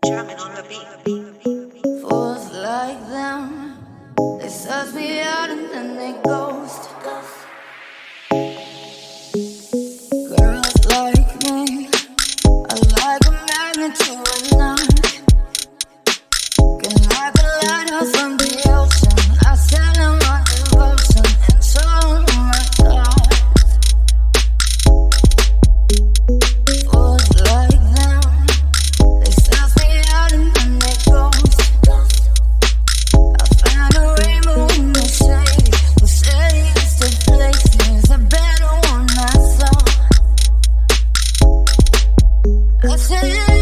Jamming on the beat. Fools like them, they suss me out and then they ghost. Girls like me are like a magnet to a knot. Can like a lighthouse from the ocean. I send them my devotion and show them my thoughts. Fools like them, they suss me out and then they ghost. I found a rainbow in the shade, the shadiest of places, a better one I saw. I said